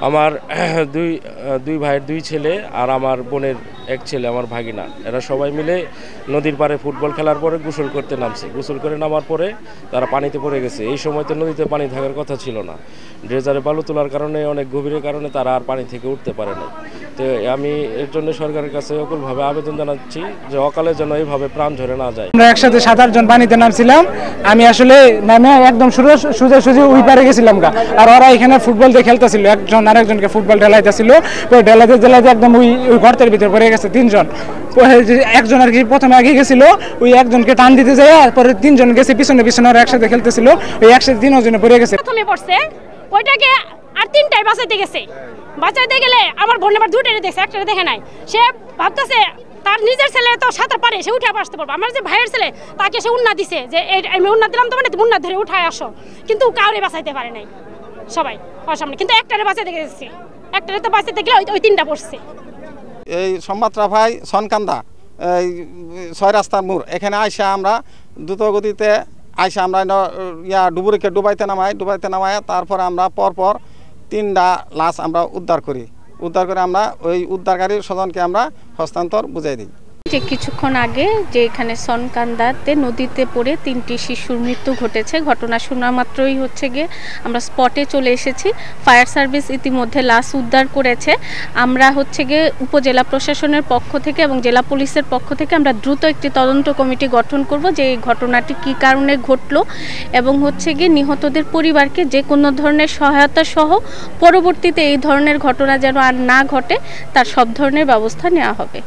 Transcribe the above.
আমার দুই দুই ভাইয়ের দুই ছেলে আর আমার বোনের এক ছেলে, আমার ভাগিনা। এরা সবাই মিলে নদীর পাড়ে ফুটবল খেলার পরে গোসল করতে নামছে। গোসল করে নামার পরে তারা পানিতে পড়ে গেছে। এই সময় তো নদীতে পানি থাকার কথা ছিল না। ড্রেজারে বালু তোলার কারণে, অনেক গভীরের কারণে তারা আর পানি থেকে উঠতে পারে না। তো আমি এর জন্য সরকারের কাছে অকুলভাবে আবেদন জানাচ্ছি যে অকালে যেন এইভাবে প্রাণ ঝরে না যায়। আমরা একসাথে 7-8 জন পানিতে নামছিলাম। আমি আসলে নামে একদম সোজা ওই পারে গেছিলাম গা। আর ওরা এখানে ফুটবল দিয়ে খেলতেছিল, একজন আরেকজনকে ফুটবল ঢেলাইতেছিল। ঢেলাইতে একদম ওই গর্তের ভিতরে পড়ে গেছে 3 জন। একজন আর কি প্রথমে আগে গেছিল, ওই একজনকে টান দিতে যায়, পরে 3 জন গেছে পিছনে ওরা একসাথে খেলতেছিল, ওই একসাথে 3 জনে পড়ে গেছে। প্রথমে পড়ছে ওইটাকে আর 3টাই বাঁচাইতে গেছে। বাঁচাইতে গেলে আমার বোন আবার 2টারে দেখছে, একটারে দেখে নাই। সে ভাবতেছে তার নিজের ছেলে তো সাঁতার পারে, সে উঠে আসতে পারবে। আমার যে ভাইয়ের ছেলে তাকে সে উন্না দিছে যে আমি উন্না দিলাম, তো মানে উন্না ধরে উঠায় আসো, কিন্তু কাউরে বাঁচাইতে পারে নাই সবাই ওর সামনে। কিন্তু একটারে বাঁচাইতে গেছে, একটারে তো বাঁচাইতে গেলে ওই 3টা পড়ছে। এই সম্মাত্রা ভাই সনকান্দা এই 6 রাস্তার মোড়, এখানে আইসা আমরা দ্রুত গতিতে আইসা আমরা ডুবুরিকে ডুবাইতে নামাই তারপর আমরা পরপর 3টা লাশ আমরা উদ্ধার করে আমরা ওই উদ্ধারকারী স্বজনকে আমরা হস্তান্তর বুঝাই দিই। যে কিছুক্ষণ আগে যে এখানে সনকান্দাতে নদীতে পড়ে 3টি শিশুর মৃত্যু ঘটেছে, ঘটনা শোনা মাত্রই গিয়ে আমরা স্পটে চলে এসেছি। ফায়ার সার্ভিস ইতিমধ্যে লাশ উদ্ধার করেছে। আমরা গিয়ে উপজেলা প্রশাসনের পক্ষ থেকে এবং জেলা পুলিশের পক্ষ থেকে আমরা দ্রুত একটি তদন্ত কমিটি গঠন করব যে এই ঘটনাটি কী কারণে ঘটলো, এবং গিয়ে নিহতদের পরিবারকে যে কোনো ধরনের সহায়তা সহ পরবর্তীতে এই ধরনের ঘটনা যেন আর না ঘটে তার সব ধরনের ব্যবস্থা নেওয়া হবে।